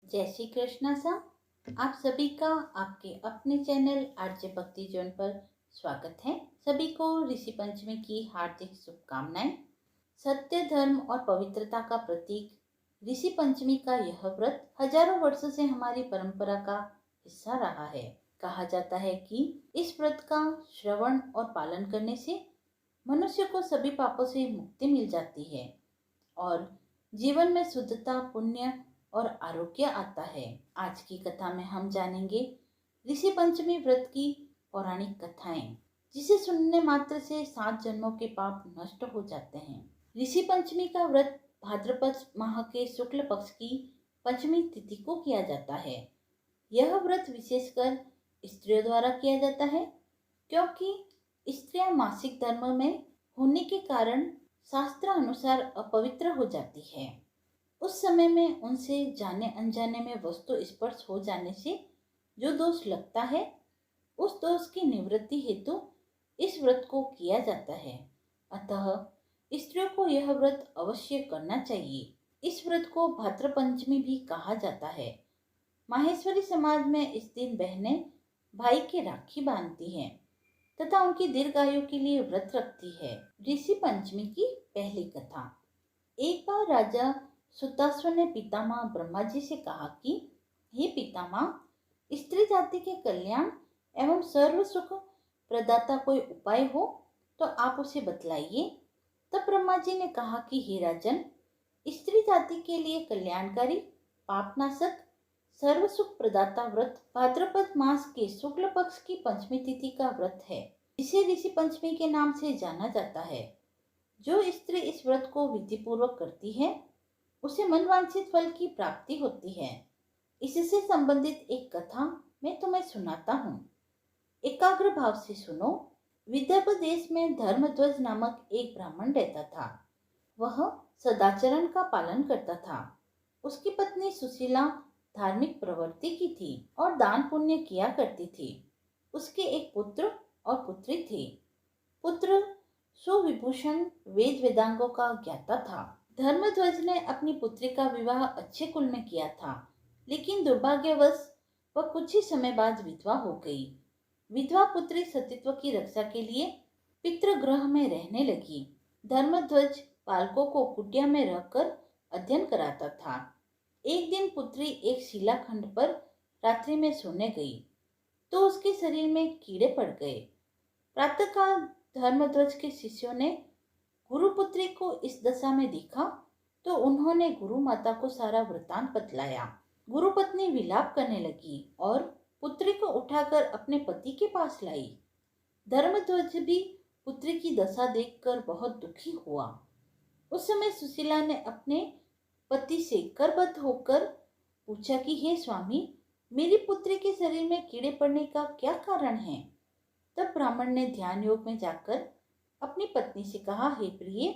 जय श्री कृष्णा सा। आप सभी का आपके अपने चैनल आरजे भक्ति जोन पर स्वागत है। सभी को ऋषि पंचमी की हार्दिक शुभकामनाएं। सत्य, धर्म और पवित्रता का प्रतीक ऋषि पंचमी का यह व्रत हजारों वर्षों से हमारी परंपरा का हिस्सा रहा है। कहा जाता है कि इस व्रत का श्रवण और पालन करने से मनुष्य को सभी पापों से मुक्ति मिल जाती है और जीवन में शुद्धता, पुण्य और आरोग्य आता है। आज की कथा में हम जानेंगे ऋषि पंचमी व्रत की पौराणिक कथाएं, जिसे सुनने मात्र से 7 जन्मों के पाप नष्ट हो जाते हैं। ऋषि पंचमी का व्रत भाद्रपद माह के शुक्ल पक्ष की पंचमी तिथि को किया जाता है। यह व्रत विशेषकर स्त्रियों द्वारा किया जाता है, क्योंकि स्त्रियां मासिक धर्म में होने के कारण शास्त्र अनुसार अपवित्र हो जाती है। उस समय में उनसे जाने अनजाने में वस्तु स्पर्श हो जाने से जो दोष लगता है, उस दोष की निवृत्ति हेतु इस व्रत को किया जाता है। अतः स्त्रियों को यह व्रत अवश्य करना चाहिए। इस व्रत को भाद्र पंचमी भी कहा जाता है। माहेश्वरी समाज में इस दिन बहनें भाई की राखी बांधती हैं तथा उनकी दीर्घायु के लिए व्रत रखती है। ऋषि पंचमी की पहली कथा। एक बार राजा सुताश्व ने पितामह ब्रह्मा जी से कहा कि हे पितामह, स्त्री जाति के कल्याण एवं सर्व सुख प्रदाता कोई उपाय हो तो आप उसे बतलाइए। तब ब्रह्मा जी ने कहा कि हे राजन, स्त्री जाति के लिए कल्याणकारी, पापनाशक, सर्व सुख प्रदाता व्रत भाद्रपद मास के शुक्ल पक्ष की पंचमी तिथि का व्रत है, जिसे ऋषि पंचमी के नाम से जाना जाता है। जो स्त्री इस व्रत को विधि पूर्वक करती है, उसे मनवांछित फल की प्राप्ति होती है। इससे संबंधित एक कथा मैं तुम्हें सुनाता हूँ। एकाग्र भाव से सुनो। विदर्भ देश में धर्मध्वज नामक एक ब्राह्मण रहता था। वह सदाचरण का पालन करता था। उसकी पत्नी सुशीला धार्मिक प्रवृत्ति की थी और दान पुण्य किया करती थी। उसके एक पुत्र और पुत्री थे। पुत्र सुविभूषण वेद वेदांगों का ज्ञाता था। धर्मध्वज ने अपनी पुत्री का विवाह अच्छे कुल में किया था, लेकिन दुर्भाग्यवश वह कुछ ही समय बाद विधवा हो गई। विधवा पुत्री सतीत्व की रक्षा के लिए पितृगृह में रहने लगी। धर्मध्वज बालकों को कुटिया में रहकर अध्ययन कराता था। एक दिन पुत्री एक शिलाखंड पर रात्रि में सोने गई तो उसके शरीर में कीड़े पड़ गए। प्रातःकाल धर्मध्वज के शिष्यों ने गुरुपुत्री को इस दशा में देखा तो उन्होंने गुरु माता को सारा वृतांत बतलाया। गुरु पत्नी विलाप करने लगी और पुत्री को उठाकर अपने पति के पास लाई। धर्मध्वज भी पुत्री की दशा देखकर बहुत दुखी हुआ। उस समय सुशीला ने अपने पति से करबद्ध होकर पूछा कि हे स्वामी, मेरी पुत्री के शरीर में कीड़े पड़ने का क्या कारण है? तब ब्राह्मण ने ध्यान योग में जाकर अपनी पत्नी से कहा, हे प्रिय,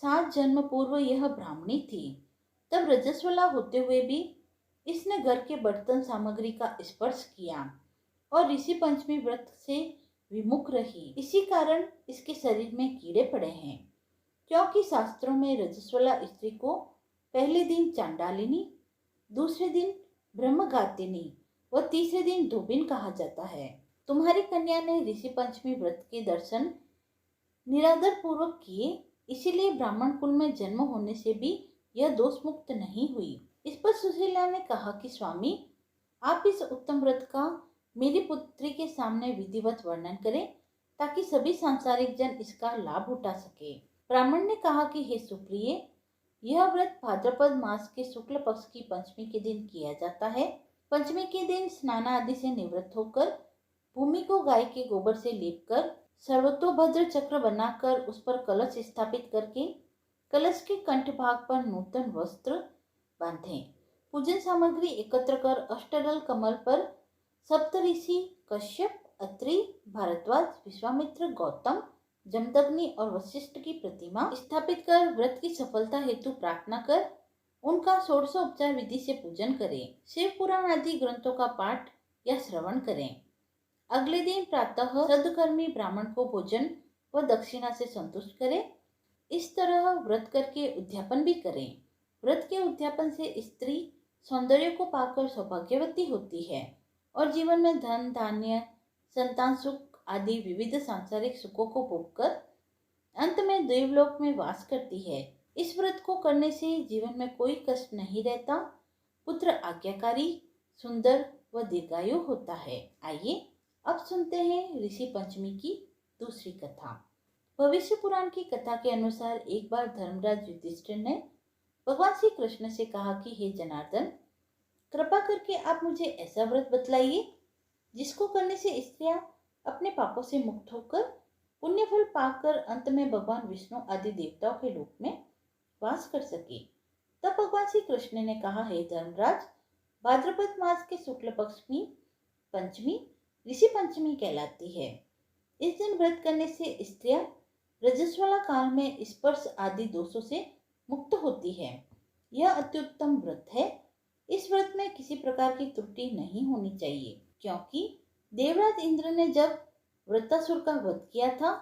7 जन्म पूर्व यह ब्राह्मणी थी। तब रजस्वला होते हुए भी इसने घर के बर्तन सामग्री का स्पर्श किया और ऋषि पंचमी व्रत से विमुख रही। इसी कारण इसके शरीर में कीड़े पड़े हैं। क्योंकि शास्त्रों में रजस्वला स्त्री को पहले दिन चांडालिनी, दूसरे दिन ब्रह्मघातिनी व तीसरे दिन धोबिन कहा जाता है। तुम्हारी कन्या ने ऋषि पंचमी व्रत के दर्शन निरादर पूर्वक किए, इसीलिए ब्राह्मण कुल में जन्म होने से भी यह दोष मुक्त नहीं हुई। इस पर सुशीला ने कहा कि स्वामी, आप इस उत्तम व्रत का मेरी पुत्री के सामने विधिवत वर्णन करें ताकि सभी सांसारिक जन इसका लाभ उठा सके। ब्राह्मण ने कहा कि हे सुप्रिय, यह व्रत भाद्रपद मास के शुक्ल पक्ष की पंचमी के दिन किया जाता है। पंचमी के दिन स्नान आदि से निवृत्त होकर भूमि को गाय के गोबर से लेपकर सर्वतोभद्र चक्र बनाकर उस पर कलश स्थापित करके कलश के कंठ भाग पर नूतन वस्त्र बांधें। पूजन सामग्री एकत्र कर अष्टदल कमल पर सप्तऋषि कश्यप, अत्रि, भारद्वाज, विश्वामित्र, गौतम, जमदग्नि और वशिष्ठ की प्रतिमा स्थापित कर व्रत की सफलता हेतु प्रार्थना कर उनका षोडशोपचार विधि से पूजन करें। शिव पुराण आदि ग्रंथों का पाठ या श्रवण करें। अगले दिन प्रातः सदकर्मी ब्राह्मण को भोजन व दक्षिणा से संतुष्ट करें। इस तरह व्रत करके उद्यापन भी करें। व्रत के उद्यापन से स्त्री सौंदर्य को पाकर सौभाग्यवती होती है और जीवन में धन धान्य संतान सुख आदि विविध सांसारिक सुखों को भोगकर अंत में देवलोक में वास करती है। इस व्रत को करने से जीवन में कोई कष्ट नहीं रहता, पुत्र आज्ञाकारी, सुंदर व दीर्घायु होता है। आइए अब सुनते हैं ऋषि पंचमी की दूसरी कथा। भविष्य पुराण की कथा के अनुसार एक बार धर्मराज युधिष्ठिर ने भगवान श्री कृष्ण से कहा कि हे जनार्दन, कृपा करके आप मुझे ऐसा व्रत बतलाइए जिसको करने से स्त्रियां अपने पापों से मुक्त होकर पुण्य फल पाकर अंत में भगवान विष्णु आदि देवताओं के लोक में वास कर सके। तब भगवान श्री कृष्ण ने कहा, हे धर्मराज, भाद्रपद मास के शुक्ल पक्ष में पंचमी ऋषि पंचमी कहलाती है। इस दिन व्रत करने से स्त्रियां रजस्वला काल में स्पर्श आदि दोषों से मुक्त होती है। यह अत्युत्तम व्रत है। इस व्रत में किसी प्रकार की त्रुटि नहीं होनी चाहिए, क्योंकि देवराज इंद्र ने जब वृत्तासुर का वध किया था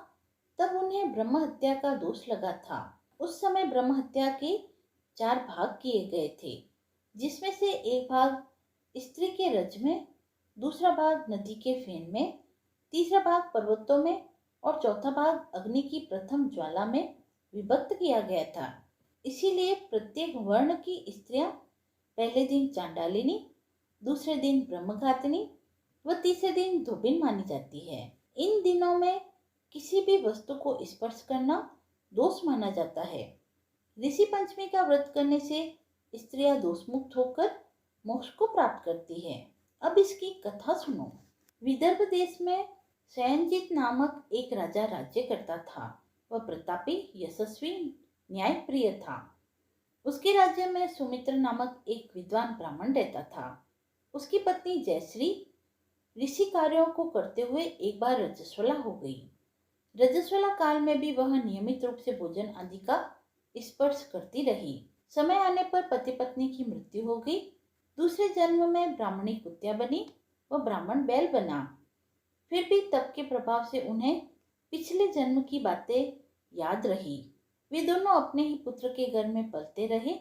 तब उन्हें ब्रह्म हत्या का दोष लगा था। उस समय ब्रह्म हत्या के 4 भाग किए गए थे, जिसमें से एक भाग स्त्री के रज में, दूसरा भाग नदी के फेन में, तीसरा भाग पर्वतों में और चौथा भाग अग्नि की प्रथम ज्वाला में विभक्त किया गया था। इसीलिए प्रत्येक वर्ण की स्त्रियां पहले दिन चांडालिनी, दूसरे दिन ब्रह्मघातिनी व तीसरे दिन धोबिन मानी जाती है। इन दिनों में किसी भी वस्तु को स्पर्श करना दोष माना जाता है। ऋषि पंचमी का व्रत करने से स्त्रियां दोष मुक्त होकर मोक्ष को प्राप्त करती है। अब इसकी कथा सुनो। विदर्भ देश में शयनजीत नामक एक राजा राज्य करता था। वह प्रतापी, यशस्वी, न्यायप्रिय था। उसके राज्य में सुमित्र नामक एक विद्वान ब्राह्मण रहता था। उसकी पत्नी जयश्री ऋषि कार्यों को करते हुए एक बार रजस्वला हो गई। रजस्वला काल में भी वह नियमित रूप से भोजन आदि का स्पर्श करती रही। समय आने पर पति पत्नी की मृत्यु हो गई। दूसरे जन्म में ब्राह्मणी कुत्या बनी व ब्राह्मण बैल बना। फिर भी तप के प्रभाव से उन्हें पिछले जन्म की बातें याद रही। वे दोनों अपने ही पुत्र के घर में पलते रहे।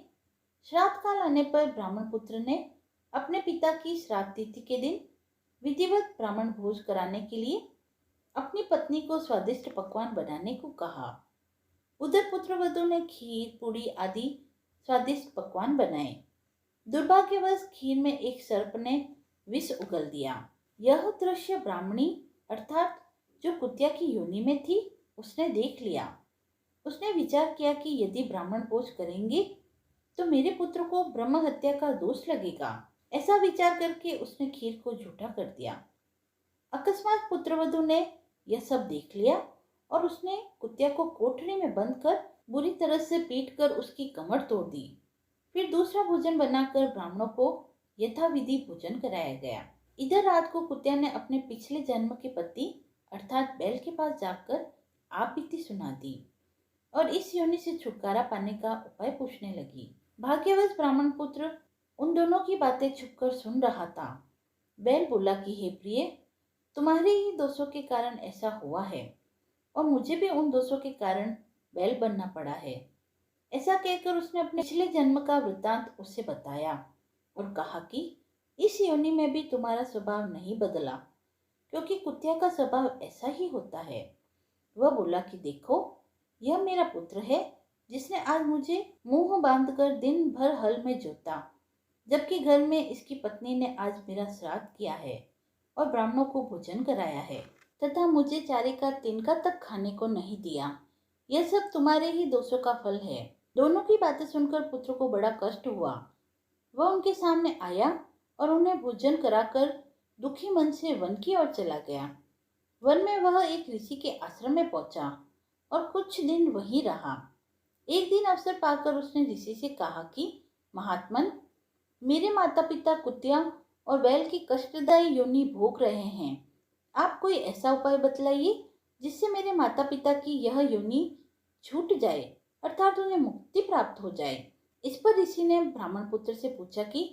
श्राद्ध काल आने पर ब्राह्मण पुत्र ने अपने पिता की श्राद्ध तिथि के दिन विधिवत ब्राह्मण भोज कराने के लिए अपनी पत्नी को स्वादिष्ट पकवान बनाने को कहा। उधर पुत्रवधू ने खीर, पूड़ी आदि स्वादिष्ट पकवान बनाए। दुर्भाग्यवश खीर में एक सर्प ने विष उगल दिया। यह दृश्य ब्राह्मणी अर्थात जो कुतिया की योनि में थी उसने देख लिया। उसने विचार किया कि यदि ब्राह्मण भोज करेंगे तो मेरे पुत्र को ब्रह्म हत्या का दोष लगेगा। ऐसा विचार करके उसने खीर को झूठा कर दिया। अकस्मात पुत्रवधू ने यह सब देख लिया और उसने कुतिया को कोठरी में बंद कर बुरी तरह से पीट कर उसकी कमर तोड़ दी। फिर दूसरा भोजन बनाकर ब्राह्मणों को यथाविधि भोजन कराया गया। इधर रात को कुतिया ने अपने पिछले जन्म के पति अर्थात बैल के पास जाकर आप बीती सुना दी और इस योनि से छुटकारा पाने का उपाय पूछने लगी। भाग्यवश ब्राह्मण पुत्र उन दोनों की बातें छुपकर सुन रहा था। बैल बोला कि हे प्रिय, तुम्हारे ही दोषों के कारण ऐसा हुआ है और मुझे भी उन दोषों के कारण बैल बनना पड़ा है। ऐसा कहकर उसने अपने पिछले जन्म का वृत्तांत उससे बताया और कहा कि इस योनि में भी तुम्हारा स्वभाव नहीं बदला, क्योंकि कुतिया का स्वभाव ऐसा ही होता है। वह बोला कि देखो, यह मेरा पुत्र है जिसने आज मुझे मुंह बांधकर दिन भर हल में जोता, जबकि घर में इसकी पत्नी ने आज मेरा श्राद्ध किया है और ब्राह्मणों को भोजन कराया है तथा मुझे चारे का तिनका तक खाने को नहीं दिया। यह सब तुम्हारे ही दोषों का फल है। दोनों की बातें सुनकर पुत्र को बड़ा कष्ट हुआ। वह उनके सामने आया और उन्हें भोजन कराकर दुखी मन से वन की ओर चला गया। वन में वह एक ऋषि के आश्रम में पहुंचा और कुछ दिन वहीं रहा। एक दिन अवसर पाकर उसने ऋषि से कहा कि महात्मन, मेरे माता पिता कुतिया और बैल की कष्टदायी योनि भोग रहे हैं। आप कोई ऐसा उपाय बतलाइए जिससे मेरे माता पिता की यह योनि छूट जाए अर्थात उन्हें मुक्ति प्राप्त हो जाए। इस पर ऋषि ने ब्राह्मण पुत्र से पूछा कि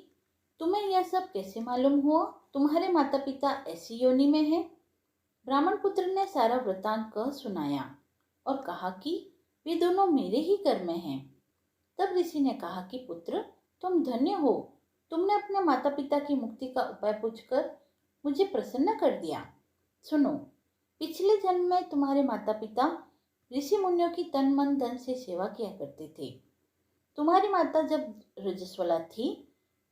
तुम्हें यह सब कैसे मालूम हुआ? तुम्हारे माता पिता ऐसी योनि में हैं? ब्राह्मण पुत्र ने सारा वृत्तांत कह सुनाया और कहा कि वे दोनों मेरे ही घर में हैं। तब ऋषि ने कहा कि पुत्र, तुम धन्य हो तुमने अपने माता पिता की मुक्ति का उपाय पूछकर मुझे प्रसन्न कर दिया। सुनो, पिछले जन्म में तुम्हारे माता पिता ऋषि मुनियों की तन मन धन से सेवा किया करते थे। तुम्हारी माता जब रजस्वला थी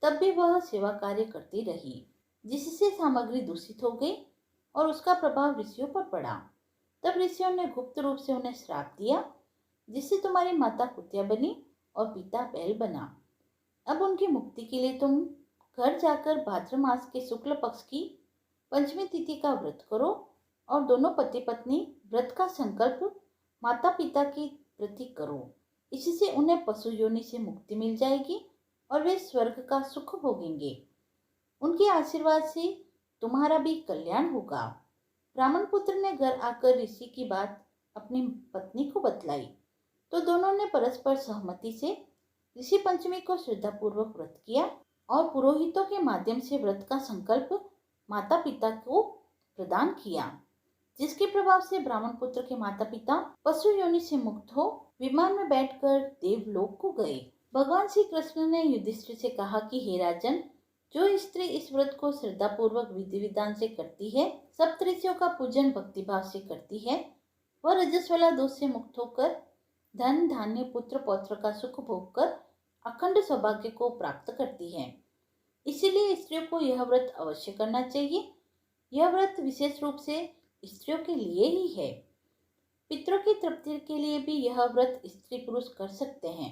तब भी वह सेवा कार्य करती रही, जिससे सामग्री दूषित हो गई और उसका प्रभाव ऋषियों पर पड़ा। तब ऋषियों ने गुप्त रूप से उन्हें श्राप दिया, जिससे तुम्हारी माता कुतिया बनी और पिता बैल बना। अब उनकी मुक्ति के लिए तुम घर जाकर भाद्र मास के शुक्ल पक्ष की पंचमी तिथि का व्रत करो और दोनों पति पत्नी व्रत का संकल्प माता पिता के प्रति करो। इससे उन्हें पशु योनि से मुक्ति मिल जाएगी और वे स्वर्ग का सुख भोगेंगे। उनके आशीर्वाद से तुम्हारा भी कल्याण होगा। ब्राह्मण पुत्र ने घर आकर ऋषि की बात अपनी पत्नी को बतलाई, तो दोनों ने परस्पर सहमति से ऋषि पंचमी को श्रद्धापूर्वक व्रत किया और पुरोहितों के माध्यम से व्रत का संकल्प माता पिता को प्रदान किया, जिसके प्रभाव से ब्राह्मण पुत्र के माता पिता पशु योनि से मुक्त हो विमान में बैठकर देवलोक को गए। भगवान श्री कृष्ण ने युधिष्ठिर से कहा कि हे राजन, जो स्त्री इस व्रत को श्रद्धा पूर्वक विधि विधान से करती है, सप्तऋषियों का पूजन भक्तिभाव से करती है, वह रजस्वला दोष से मुक्त होकर धन धान्य पुत्र पौत्र का सुख भोग कर अखंड सौभाग्य को प्राप्त करती है। इसीलिए स्त्रियों को यह व्रत अवश्य करना चाहिए। यह व्रत विशेष रूप से स्त्रियों के लिए ही है। पितरों की तृप्ति के लिए भी यह व्रत स्त्री पुरुष कर सकते हैं।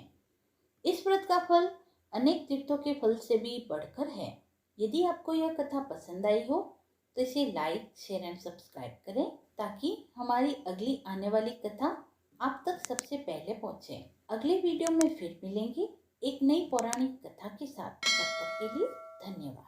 इस व्रत का फल अनेक तीर्थों के फल से भी बढ़कर है। यदि आपको यह कथा पसंद आई हो तो इसे लाइक, शेयर एंड सब्सक्राइब करें, ताकि हमारी अगली आने वाली कथा आप तक सबसे पहले पहुंचे। अगले वीडियो में फिर मिलेंगे एक नई पौराणिक कथा के साथ। तब तक के लिए धन्यवाद।